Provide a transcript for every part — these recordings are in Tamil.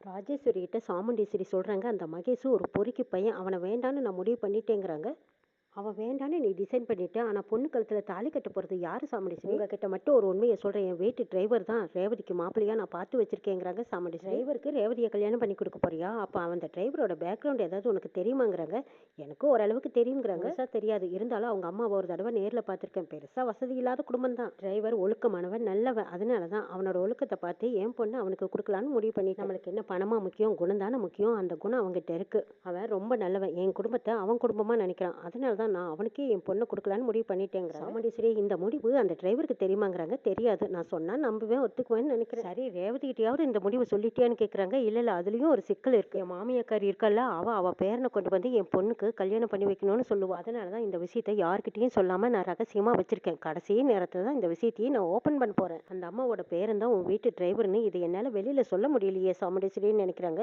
ராஜேஸ்வரி கிட்ட சாமுண்டீஸ்வரி சொல்றாங்க, அந்த மகேஷ் ஒரு பொறுக்கி பையன். அவனை வேண்டான்னு நான் முடிவு பண்ணிட்டேங்கிறாங்க. அவன் வேண்டான்னு நீ டிசைன் பண்ணிட்ட. ஆனா பொண்ணு கழுத்துல தாலி கட்ட போறது யாரு சாமுண்டீஸ்வரி? உங்ககிட்ட மட்டும் ஒரு உண்மையை சொல்றேன். என் வீட்டு டிரைவர் தான் ரேவதிக்கு மாப்பிள்ளையா நான் பார்த்து வச்சிருக்கேங்கிறாங்க சாமுண்டீஸ்வரி. டிரைவருக்கு ரேவதியை கல்யாணம் பண்ணி கொடுக்க போறியா? அப்ப அந்த டிரைவரோட பேக்ரவுண்ட் ஏதாவது உனக்கு தெரியுமாங்கிறாங்க. எனக்கும் ஓரளவுக்கு தெரியுங்கிறாங்க. பெருசா தெரியாது, இருந்தாலும் அவங்க அம்மாவை ஒரு தடவை நேர்ல பார்த்திருக்கேன். பெருசா வசதி இல்லாத குடும்பம் தான். டிரைவர் ஒழுக்கமானவன், நல்லவன். அதனாலதான் அவனோட ஒழுக்கத்தை பார்த்து என் பொண்ணு அவனுக்கு கொடுக்கலான்னு முடிவு பண்ணி. நம்மளுக்கு என்ன பணமா முக்கியம், குணம் தானே முக்கியம். அந்த குணம் அவங்ககிட்ட இருக்கு. அவன் ரொம்ப நல்லவன். என் குடும்பத்தை அவன் குடும்பமா நினைக்கிறான். அதனாலதான் நான் அவனுக்கே என் பொண்ணை கொடுக்கலான்னு முடிவு பண்ணிட்டேங்கிறாங்க. சாமுண்டீஸ்வரி, இந்த முடிவு அந்த டிரைவருக்கு தெரியுமாங்கிறாங்க. தெரியாது. நான் சொன்னா நம்புவேன், ஒத்துக்குவேன்னு நினைக்கிறேன். சரி, ரேவதி கிட்டயாவது இந்த முடிவு சொல்லிட்டியான்னு கேட்குறாங்க. இல்ல அதுலயும் ஒரு சிக்கல் இருக்கு. என் மாமியாக்காரி இருக்கல்ல, அவ பேரனை கொண்டு வந்து என் பொண்ணுக்கு கல்யாணம் பண்ணி வைக்கணும்னு சொல்லுவா. அதனாலதான் இந்த விஷயத்தை யார்கிட்டயும் சொல்லாம நான் ரகசியமா வச்சிருக்கேன். கடைசி நேரத்துல தான் இந்த விஷயத்தையும் நான் ஓபன் பண்ண போறேன். அந்த அம்மாவோட பேரன் தான் உன் வீட்டு டிரைவர்னு இதை என்னால வெளியில சொல்ல முடியலையே சாமுண்டீஸ்வரின்னு நினைக்கிறாங்க.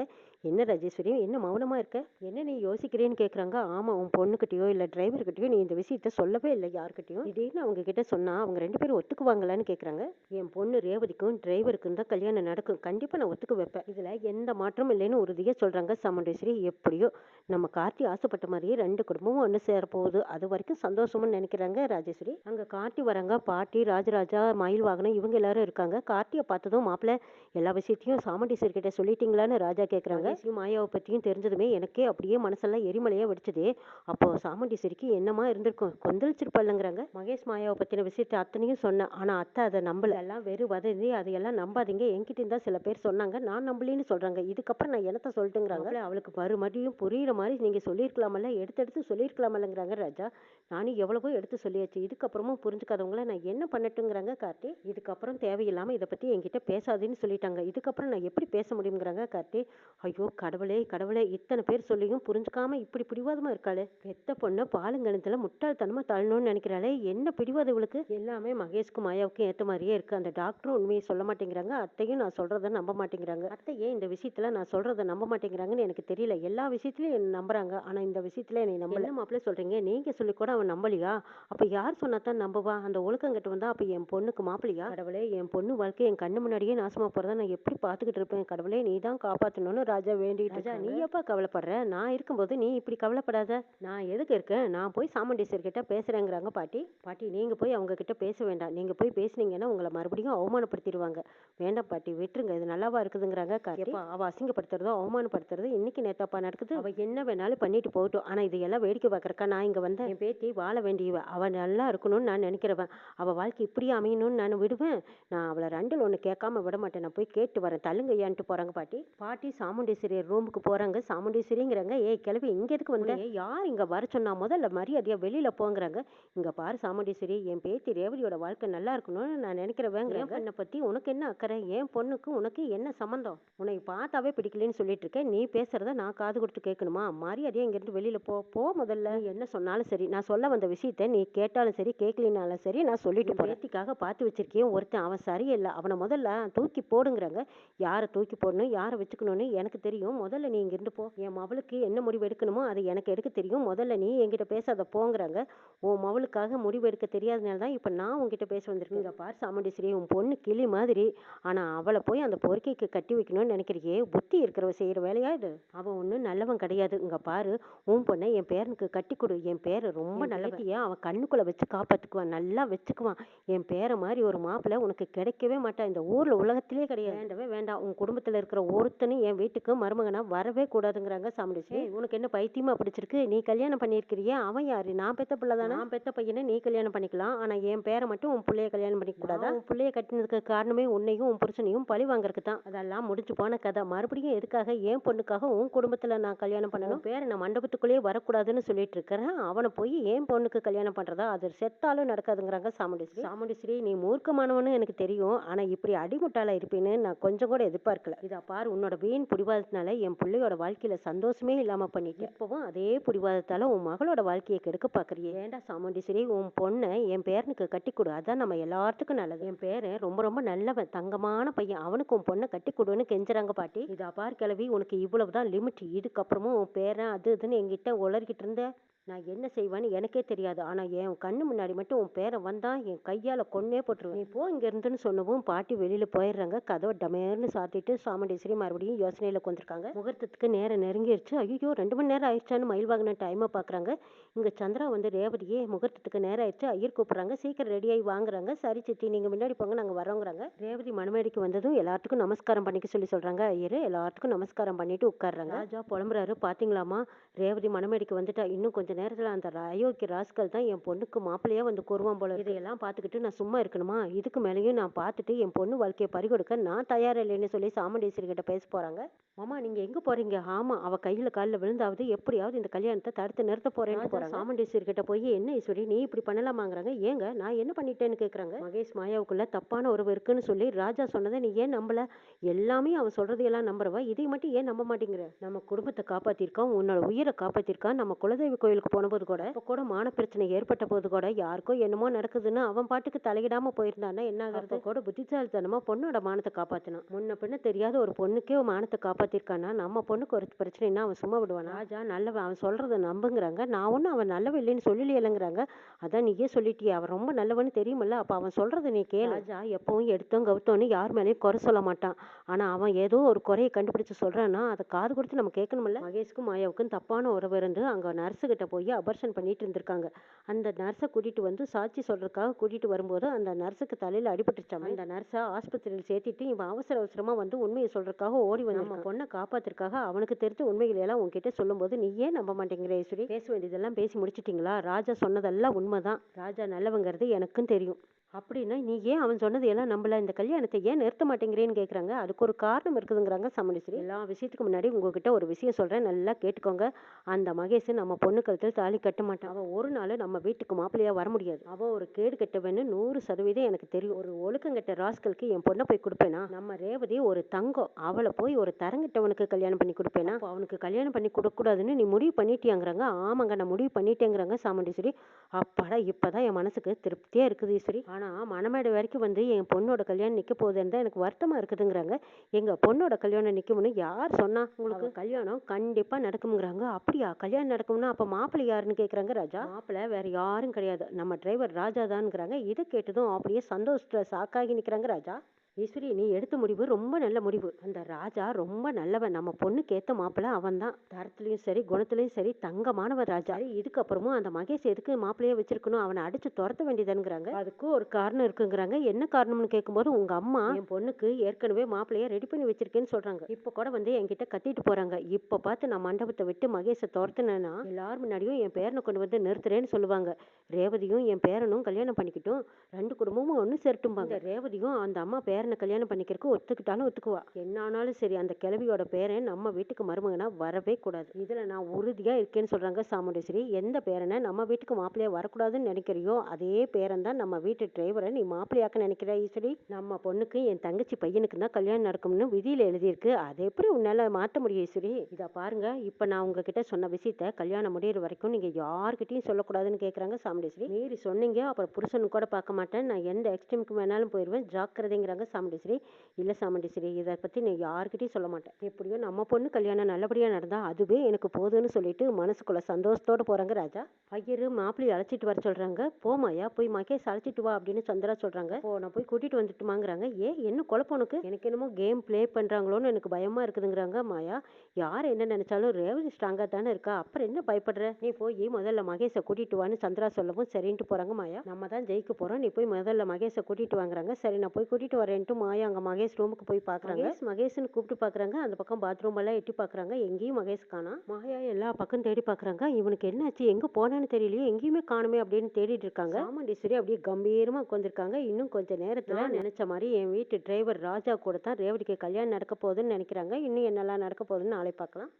என்ன ராஜேஸ்வரி, என்ன மௌனமா இருக்க? என்ன நீ யோசிக்கிறேன்னு கேட்குறாங்க. ஆமா, உன் பொண்ணுகிட்டயோ இல்ல டிரைவர்கிட்டயோ நீ இந்த விஷயத்த சொல்லவே இல்லை யார்கிட்டயும். திடீர்னு அவங்க கிட்ட சொன்னா அவங்க ரெண்டு பேரும் ஒத்துக்குவாங்களான்னு கேட்குறாங்க. என் பொண்ணு ரேவதிக்கும் டிரைவருக்கும் தான் கல்யாணம் நடக்கும். கண்டிப்பா நான் ஒத்துக்க வைப்பேன். இதுல எந்த மாற்றமும் இல்லைன்னு உறுதியா சொல்றாங்க சாமுண்டீஸ்வரி. எப்படியோ நம்ம கார்த்தி ஆசைப்பட்ட மாதிரியே ரெண்டு குடும்பமும் ஒன்று சேர போகுது. அது வரைக்கும் சந்தோஷம்னு நினைக்கிறாங்க ராஜேஸ்வரி. அங்க கார்த்தி வராங்க. பாட்டி, ராஜராஜா, மயில் வாகனம் இவங்க எல்லாரும் இருக்காங்க. கார்த்தியை பார்த்ததும் மாப்பிள்ள எல்லா விஷயத்தையும் சாமுண்டீஸ்வரி கிட்ட சொல்லிட்டீங்களான்னு ராஜா கேட்குறாங்க. மாயாவை பற்றியும் தெரிஞ்சதுமே எனக்கே அப்படியே மனசெல்லாம் எரிமலையாக வெடிச்சது. அப்போ சாமுண்டீஸ்வரிக்கு என்னமா இருந்திருக்கும், கொந்தளிச்சிருப்பாள்ங்கிறாங்க. மகேஷ் மாயாவை பற்றின விஷயத்தை அத்தனையும் சொன்னேன். ஆனால் அத்தை அதை நம்பல. எல்லாம் வெறும் வதந்தி, அதையெல்லாம் நம்பாதீங்க. என்கிட்ட இருந்தா சில பேர் சொன்னாங்க, நான் நம்பலின்னு சொல்றாங்க. இதுக்கப்புறம் நான் என்னத்த சொல்லிட்டுங்கிறாங்க. அவளுக்கு மறுபடியும் புரியுற மாதிரி நீங்க சொல்லியிருக்கலாமல்ல, எடுத்து சொல்லியிருக்கலாமல்லங்கிறாங்க ராஜா. நானும் எவ்வளவோ எடுத்து சொல்லியாச்சு. இதுக்கப்புறமும் புரிஞ்சுக்காதவங்கள நான் என்ன பண்ணட்டுங்கிறாங்க கார்த்தி. இதுக்கப்புறம் தேவையில்லாம இதை பத்தி என்கிட்ட பேசாதுன்னு சொல்லிட்டாங்க. இதுக்கப்புறம் நான் எப்படி பேச முடியுங்கிறாங்க கார்த்தி. ஐயோ கடவுளே கடவுளே, இத்தனை பேர் சொல்லியும் புரிஞ்சுக்காம இப்படி பிடிவாதமா இருக்காளே. பெத்த பொண்ணை பாலுங்கணத்துல முட்டாள்தனமா தள்ளணும்னு நினைக்கிறாளே. என்ன பிடிவாதம் இவளுக்கு. எல்லாமே மகேஷ்க்கும் மாயாவுக்கும் ஏத்த மாதிரியே இருக்கு. அந்த டாக்டரும் உண்மையை சொல்ல மாட்டேங்கிறாங்க. அத்தையும் நான் சொல்றதை நம்ப மாட்டேங்கிறாங்க. அத்தை ஏன் இந்த விஷயத்துல நான் சொல்றதை நம்ப மாட்டேங்கிறாங்கன்னு எனக்கு தெரியல. எல்லா விஷயத்திலயும் என்ன நம்புறாங்க, ஆனா இந்த விஷயத்துல என்னை நம்பல. மாப்பிள்ள சொல்றீங்க, நீங்க சொல்லி கூட அவன் நம்பலையா? அப்ப யார் சொன்னாதான் நம்புவா? அந்த ஒழுக்கம் கட்டு வந்தா அப்ப என் பொண்ணுக்கு மாப்பிள்ளையா? கடவுளே, என் பொண்ணு வாழ்க்கை என் கண்ணு முன்னாடியே நாசமா போறதா நான் எப்படி பாத்துக்கிட்டு இருப்பேன். கடவுளே, நீ தான் காப்பாத்தணும்னு ராஜா வேண்டிட்டு. ராஜா, நீ எப்ப கவலைப்படுற? நான் இருக்கும்போது நீ இப்படி கவலைப்படாத. நான் எதுக்கு இருக்கேன்? நான் போய் சாமுண்டீஸ்வரி கிட்ட பேசுறேங்கிறாங்க பாட்டி. பாட்டி, நீங்க போய் அவங்க கிட்ட பேச வேண்டாம். நீங்க போய் பேசுனீங்கன்னா உங்களை மறுபடியும் அவமானப்படுத்திடுவாங்க. வேண்டாம் பாட்டி, விட்டுருங்க. இது நல்லாவா இருக்குதுங்கிறாங்க கார்த்தி. அவ அசிங்கப்படுத்துறதோ அவமானப்படுத்துறதோ இன்னைக்கு நேத்தாப்பா நடக்குது. அவ என்ன வேணாலும் பண்ணிட்டு போகட்டும். ஆனா இதையெல்லாம் வேடிக்கை பார்க்கறக்கா நான் இங்க வந்தேன்? என் பேத்தி வாழ வேண்டியவ. அவ நல்லா இருக்கணும்னு நான் நினைக்கிறவன். அவ வாழ்க்கை இப்படியே அமையணும்னு நான் விடுவேன்? நான் அவளை ரெண்டில் ஒண்ணு கேட்காம விட மாட்டேன். நான் போய் கேட்டு வரேன். தள்ளுங்க ஐயான்ட்டு போறாங்க பாட்டி. பாட்டி சாமுண்டீஸ்வரி ரூமுக்கு போறாங்க. சாமுண்டீஸ்வரிங்கிறாங்க. ஏய் கிளவி, இங்க எதுக்கு வந்த? யார் இங்க வர சொன்னா? முதல்ல மரியாதையா வெளியில போங்கிறாங்க. இங்க பாரு சாமுண்டீஸ்வரி, என் பேத்தி ரேவதியோட வாழ்க்கை நல்லா இருக்கணும்னு நான் நினைக்கிறவங்க. என் பொண்ணை பத்தி உனக்கு என்ன அக்கறை? என் பொண்ணுக்கு உனக்கு என்ன சம்பந்தம்? உன்னை பார்த்தாவே பிடிக்கலன்னு சொல்லிட்டு இருக்கேன். நீ பேசுறத நான் காது கொடுத்து கேட்கணுமா? மரியாதையா இங்க இருந்து வெளியில போ முதல்ல. நீ என்ன சொன்னாலும் சரி, நான் சொல்ல வந்த விஷயத்த நீ கேட்டாலும் சரி கேட்கலினாலும் சரி நான் சொல்லிட்டு போறேன். பேத்திக்காக பார்த்து வச்சிருக்கேன் ஒருத்தன், அவன் சரியில்லை. அவனை முதல்ல தூக்கி போடுங்கிறாங்க. யாரை தூக்கி போடணும், யாரை வச்சுக்கணும்னு எனக்கு தெரியும். முதல்ல நீ இங்கிருந்து போ. என் மவளுக்கு என்ன முடிவு எடுக்கணுமோ அது எனக்கு எடுக்க தெரியும். முதல்ல நீ என்கிட்ட பேசாத போங்கிறாங்க. உன் மவளுக்காக முடிவு எடுக்க தெரியாதனால தான் இப்ப நான் உன்கிட்ட பேச வந்திருக்கேன். இங்க பார் சாமுண்டீஸ்வரி, உன் பொண்ணு கிளி மாதிரி. ஆனா அவளை போய் அந்த பொறுக்கைக்கு கட்டி வைக்கணும்னு நினைக்கிறியே, புத்தி இருக்கிறவ செய்யற வேலையா இது? அவன் ஒன்றும் நல்லவன் கிடையாது. இங்க பாரு, உன் பொண்ணை என் பேரனுக்கு கட்டி கொடு. என் பேரை ரொம்ப நல்லவன். அவன் கண்ணுக்குள்ள வச்சு காப்பாத்துக்குவான், நல்லா வச்சுக்குவான். என் பேரை மாதிரி ஒரு மாப்பிள்ளை உனக்கு கிடைக்கவே மாட்டான். இந்த ஊர்ல உலகத்திலே கிடையாது. வேண்டவே வேண்டாம். உன் குடும்பத்துல இருக்கிற ஒருத்தனும் என் வீட்டுக்கு மருமகனா வரவே கூடாதுங்கிறாங்க சாமுண்டீஸ்வரி. உனக்கு என்ன பைத்தியமா பிடிச்சிருக்கு? நீ கல்யாணம் பண்ணியிருக்கிறியே, அவன் யாரு? நான் பெத்த பிள்ளை தானே. நான் பெத்த பையனை நீ கல்யாணம் பண்ணிக்கலாம். ஆனா என் பேரை மட்டும் உன் பிள்ளைய கல்யாணம் பண்ணிக்க கூடாதா? உன் பிள்ளைய கட்டினதுக்கு காரணமே உன்னையும் உன் புருஷனையும் பழி வாங்குறதுக்கு தான். அதெல்லாம் முடிஞ்சு போன கதை. மறுபடியும் எதுக்காக என் பொண்ணுக்காக உன் குடும்பத்துல நான் கல்யாணம் பண்ணணும்? பேரை நான் மண்டபத்துக்குள்ளேயே வரக்கூடாதுன்னு சொல்லிட்டு இருக்கிறேன். அவனை போய் என் பொண்ணுக்கு கல்யாணம் பண்றதா? அது செத்தாலும் நடக்காதுங்கிறாங்க சாமுண்டீஸ்வரி. சாமுண்டீஸ்வரி, நீ மூர்க்கமானவனு எனக்கு தெரியும். ஆனா இப்படி அடிமுட்டாளா இருப்பேன்னு நான் கொஞ்சம் கூட எதிர்பார்க்கல. இதா பாரு, உன்னோட வீண் பிடிவாதத்தினால என் பிள்ளையோட வாழ்க்கையில சந்தோஷமே இல்லாம பண்ணிட்டு இப்பவும் அதே பிடிவாதத்தால உன் மகளோட வாழ்க்கையை கெடுக்க பாக்குறியே. வேண்டாம் சாமுண்டீஸ்வரி, உன் பொண்ணை என் பேரனுக்கு கட்டி கொடு. அதான் நம்ம எல்லாத்துக்கும் நல்லது. என் பேரன் ரொம்ப ரொம்ப நல்லவன், தங்கமான பையன். அவனுக்கு உன் பொண்ணை கட்டி கொடுன்னு கெஞ்சுறாங்க பாட்டி. இதா பார் கிழவி, உனக்கு இவ்வளவுதான் லிமிட். இதுக்கப்புறமும் உன் பேரன் அது இதுன்னு என்கிட்ட உளறிக்கிட்டு இருந்த நான் என்ன செய்வேன்னு எனக்கே தெரியாது. ஆனா என் கண்ணு முன்னாடி மட்டும் உன் பேரன் வந்தான், என் கையால கொன்னே போட்டுருவேன். நீ போ இங்கேருந்துன்னு சொன்னவும் பாட்டி வெளியில போயிடுறாங்க. கதவை டமேர்னு சாத்திட்டு சாமுண்டீஸ்வரி மறுபடியும் யோசனையில உட்காந்துருக்காங்க. முகூர்த்தத்துக்கு நேரம் நெருங்கிருச்சு. ஐயோ 2 மணி நேரம் ஆயிடுச்சான்னு மயில் வாங்கின டைமை பார்க்குறாங்க. இங்க சந்திரா வந்து ரேவதியே முகூர்த்தத்துக்கு நேரம் ஆயிடுச்சு, ஐயர் கூப்பிட்றாங்க, சீக்கிரம் ரெடியாகி வாங்குறாங்க. சரி சித்தி நீங்க முன்னாடி போங்க, நாங்க வரோங்கிறாங்க. ரேவதி மணமேடைக்கு வந்ததும் எல்லாத்துக்கும் நமஸ்காரம் பண்ணிக்க சொல்லி சொல்றாங்க. ஐயர் எல்லாத்துக்கும் நமஸ்காரம் பண்ணிட்டு உட்கார்றாங்க. ராஜா புலம்புறாரு, பாத்தீங்களாமா ரேவதி மணமேடைக்கு வந்துட்டா, இன்னும் கொஞ்ச நேரத்துல அந்த அயோக்கிய ராஸ்கல் தான் என் பொண்ணுக்கு மாப்பிள்ளையா வந்து கூறுவான் போல. இதையெல்லாம் பார்த்துக்கிட்டு நான் சும்மா இருக்கணுமா? இதுக்கு மேலேயும் நான் பார்த்துட்டு என் பொண்ணு வாழ்க்கையை பறிகொடுக்க நான் தயார் இல்லைன்னு சொல்லி சாமுண்டீஸ்வரி கிட்ட பேச போறாங்க. மாமா நீங்க எங்க போறீங்க? ஆமா அவ கையில காலில் விழுந்தாவது எப்படியாவது இந்த கல்யாணத்தை தடுத்து நிறுத்த போறேன்னு போறாங்க. சாமுண்டீஸ்வரி கிட்ட போய் என்ன ஈஸ்வரி நீ இப்படி பண்ணலாமாங்கிறாங்க. ஏங்க நான் என்ன பண்ணிட்டேன்னு கேக்குறாங்க. மகேஷ் மாயாவுக்குள்ள தப்பான உறவு இருக்குன்னு சொல்லி ராஜா சொன்னதை நீ ஏன் நம்பல? எல்லாமே அவன் சொல்றதையெல்லாம் நம்புறவ இதை மட்டும் ஏன் நம்ப மாட்டேங்கிற? நம்ம குடும்பத்தை காப்பாத்திருக்கான், உன்னோட உயிரை காப்பாத்திருக்கான். நம்ம குலதெய்வ கோயிலுக்கு போன போது கூட இப்ப கூட மான பிரச்சனை ஏற்பட்ட போது கூட யாருக்கோ என்னமோ நடக்குதுன்னு அவன் பாட்டுக்கு தலையிடாம போயிருந்தான்னா என்ன ஆகுறது? கூட புத்திசாலித்தனமா பொண்ணோட மானத்தை காப்பாத்தினான். முன்ன பின்ன தெரியாத ஒரு பொண்ணுக்கே மானத்தை காப்பாத்திருக்கானா நம்ம பொண்ணுக்கு ஒரு பிரச்சனைனா அவன் சும்மா விடுவான்? ராஜா நல்லவன், அவன் சொல்றதை நம்புங்கிறாங்க. நான் ஒன்னும் அவன் நல்லவன் இல்லைன்னு சொல்லலையேங்கிறாங்க. அதான் நீயே சொல்லிட்டியே அவன் ரொம்ப நல்லவன்னு தெரியுமில்ல, அப்ப அவன் சொல்றதை நீ கேளு. ராஜா எப்பவும் எடுத்தோம் கவுத்தோன்னு யார் மேலேயும் குறை சொல்ல மாட்டான். ஆனா அவன் ஏதோ ஒரு குறையை கண்டுபிடிச்சு சொல்றான்னா அதை காது கொடுத்து நம்ம கேட்கணும்ல. மகேஷ்க்கும் மாயாவுக்கும் தப்பான உறவு இருந்து அங்க நர்ஸு கிட்ட போய் அபர்ஷன் பண்ணிட்டு இருந்திருக்காங்க. அந்த நர்ஸை கூட்டிட்டு வந்து சாட்சி சொல்றதுக்காக கூட்டிட்டு வரும்போது அந்த நர்ஸுக்கு தலையில அடிபட்டுச்சாம. அந்த நர்ஸை ஆஸ்பத்திரியில் சேர்த்திட்டு இவன் அவசர அவசரமா வந்து உண்மையை சொல்றதுக்காக ஓடி வந்து நம்ம பொண்ணை காப்பாத்துறதுக்காக அவனுக்கு தெரிஞ்ச உண்மைகளை எல்லாம் உன்கிட்ட சொல்லும் போது நீ ஏன் நம்ப மாட்டேங்கிற ஈஸ்வரி? பேச வேண்டியதெல்லாம் பேசி முடிச்சிட்டீங்களா? ராஜா சொன்னதெல்லாம் உண்மைதான். ராஜா நல்லவங்கிறது எனக்கும் தெரியும். அப்படின்னா நீ ஏன் அவன் சொன்னது எல்லாம் நம்பல? இந்த கல்யாணத்தை ஏன் நிறுத்த மாட்டேங்கிறேன்னு கேட்குறாங்க. அதுக்கு ஒரு காரணம் இருக்குதுங்கிறாங்க சாமுண்டீஸ்வரி. எல்லா விஷயத்துக்கு முன்னாடி உங்ககிட்ட ஒரு விஷயம் சொல்றேன், நல்லா கேட்டுக்கோங்க. அந்த மகேஷ் நம்ம பொண்ணு கழுத்தில் தாலி கட்ட மாட்டான். அவன் ஒரு நாள் நம்ம வீட்டுக்கு மாப்பிள்ளையா வர முடியாது. அவன் ஒரு கேடு கெட்டவன்னு 100% எனக்கு தெரியும். ஒரு ஒழுக்கங்கெட்ட ராஸ்கலுக்கு என் பொண்ணை போய் கொடுப்பேனா? நம்ம ரேவதி ஒரு தங்கம், அவளை போய் ஒரு தரங்கிட்டவனுக்கு கல்யாணம் பண்ணி கொடுப்பேனா? அவனுக்கு கல்யாணம் பண்ணி கொடுக்கக்கூடாதுன்னு நீ முடிவு பண்ணிட்டியாங்கிறாங்க. ஆமாங்க நான் முடிவு பண்ணிட்டேங்கிறாங்க சாமுண்டீஸ்வரி. அப்பாடா இப்பதான் என் மனசுக்கு திருப்தியா இருக்குது ஈஸ்வரி. ஆனா மணமேடை வரைக்கும் வந்து என் பொண்ணோட கல்யாணம் நிக்க போகுதுன்னு தான் எனக்கு வருத்தமா இருக்குதுங்கிறாங்க. எங்க பொண்ணோட கல்யாணம் நிக்கும்னு யார் சொன்னா? உங்களுக்கு கல்யாணம் கண்டிப்பா நடக்கும்ங்கிறாங்க. அப்படியா? கல்யாணம் நடக்கும்னா அப்ப மாப்பிள்ளை யாருன்னு கேக்குறாங்க ராஜா. மாப்பிள்ளை வேற யாரும் கிடையாது, நம்ம டிரைவர் ராஜா தான்ங்கிறாங்க. இதை கேட்டதும் அப்படியே சந்தோஷத்துல சாக்காகி நிக்கிறாங்க ராஜா. ஈஸ்வரி நீ எடுத்த முடிவு ரொம்ப நல்ல முடிவு. அந்த ராஜா ரொம்ப நல்லவன், நம்ம பொண்ணுக்கு ஏத்த மாப்பிள்ளை அவன் தான். தரத்துலயும் சரி குணத்துலயும் சரி தங்கமானவன் ராஜா. இதுக்கப்புறமும் அந்த மகேஷ் எதுக்கு மாப்பிள்ளையே வச்சிருக்கணும்? அவனை அடிச்சு துரத்த வேண்டியதுங்கிறாங்க. அதுக்கு ஒரு காரணம் இருக்குங்கிறாங்க. என்ன காரணம்னு கேட்கும்போது உங்க அம்மா என் பொண்ணுக்கு ஏற்கனவே மாப்பிள்ளைய ரெடி பண்ணி வச்சிருக்கேன்னு சொல்றாங்க. இப்ப கூட வந்து என்கிட்ட கத்திட்டு போறாங்க. இப்ப பார்த்து நான் மண்டபத்தை விட்டு மகேஷை துரத்துனேன்னா எல்லார் முன்னாடியும் என் பேரனை கொண்டு வந்து நிறுத்துறேன்னு சொல்லுவாங்க. ரேவதியும் என் பேரனும் கல்யாணம் பண்ணிக்கிட்டும் 2 குடும்பமும் ஒன்னு சேரட்டும்பாங்க. ரேவதியும் அந்த அம்மா பேரனை கல்யாணம் பண்ணிக்கிறதுக்கு ஒத்துக்கிட்டாலும் ஒத்துக்குவா. என்ன ஆனாலும் சரி அந்த கிழவியோட பேரன் நம்ம வீட்டுக்கு மருமகனா வரவே கூடாது. இதுல நான் உறுதியா இருக்கேன்னு சொல்றாங்க சாமுண்டீஸ்வரி. எந்த பேரனை நம்ம வீட்டுக்கு மாப்பிள்ளையா வரக்கூடாதுன்னு நினைக்கிறியோ அதே பேரன் தான் நம்ம வீட்டு டிரைவரை நீ மாப்பிள்ளையாக்க நினைக்கிற ஈஸ்வரி. நம்ம பொண்ணுக்கு என் தங்கச்சி பையனுக்கு தான் கல்யாணம் நடக்கும்னு விதியில எழுதியிருக்கு. அதை எப்படி உன்னால மாத்த முடியும் ஈஸ்வரி? இத பாருங்க, இப்ப நான் உங்ககிட்ட சொன்ன விஷயத்த கல்யாணம் முடியிற வரைக்கும் நீங்க யார்கிட்டயும் சொல்லக்கூடாதுன்னு கேக்குறாங்க சாமுண்டீஸ்வரி. மீறி சொன்னீங்க அப்புறம் புருஷனு கூட பார்க்க மாட்டேன், நான் எந்த எக்ஸ்ட்ரீமுக்கு வேணாலும் போயிடுவேன், ஜாக்கிரதைங்கிறாங்க சாமுண்டீஸ்வரி. இல்ல சாமுண்டீஸ்வரி இதை பத்தி நான் யார்கிட்டயும் சொல்ல மாட்டேன். எப்படியோ நம்ம பொண்ணு கல்யாணம் நல்லபடியா நடந்தா அதுவே எனக்கு போதும்னு சொல்லிட்டு மனசுக்குள்ள சந்தோஷத்தோட போறாங்க ராஜா. ஐயரு மாப்பிள்ளை அழைச்சிட்டு வர சொல்றாங்க. போமாயா போய் மகேஷ் அழைச்சிட்டு வா அப்படின்னு சந்திரா சொல்றாங்க. நான் போய் கூட்டிட்டு வந்துட்டுமாங்கிறாங்க. என்ன குழப்பம் உனக்கு? எனக்கு என்னமோ கேம் பிளே பண்றாங்களோன்னு எனக்கு பயமா இருக்குதுங்கிறாங்க மாயா. யார் என்ன நினைச்சாலும் ரேவதி ஸ்ட்ராங்கா தானே இருக்கா, அப்புறம் என்ன பயப்படுற? நீ போய் முதல்ல மகேஷை கூட்டிட்டு வான்னு சந்திரா சொல்லவும் சரின்ட்டு போறாங்க மாயா. நம்ம தான் ஜெயிக்க போறோம், நீ போய் முதல்ல மகேஷை கூட்டிட்டு வாங்குறாங்க. சரி நான் போய் கூட்டிட்டு வரேன்ட்டு மாயா அங்க மகேஷ் ரூமுக்கு போய் பாக்குறாங்க. மகேஷ்னு கூப்பிட்டு பாக்குறாங்க. அந்த பக்கம் பாத்ரூம் எல்லாம் எட்டி பாக்குறாங்க. எங்கேயும் மகேஷ் காணா. மாயா எல்லா பக்கம் தேடி பாக்குறாங்க. இவனுக்கு என்னாச்சு, எங்க போனான்னு தெரியலையே, எங்கேயுமே காணுமே அப்படின்னு தேடிட்டு இருக்காங்க. சாமுண்டீஸ்வரி அப்படியே கம்பீரமா உட்காந்துருக்காங்க. இன்னும் கொஞ்ச நேரத்துல நினைச்ச மாதிரி என் வீட்டு டிரைவர் ராஜா கூட தான் ரேவதிக்கு கல்யாணம் நடக்க போகுதுன்னு நினைக்கிறாங்க. இன்னும் என்னெல்லாம் நடக்க போகுதுன்னு நாளை பார்க்கலாம்.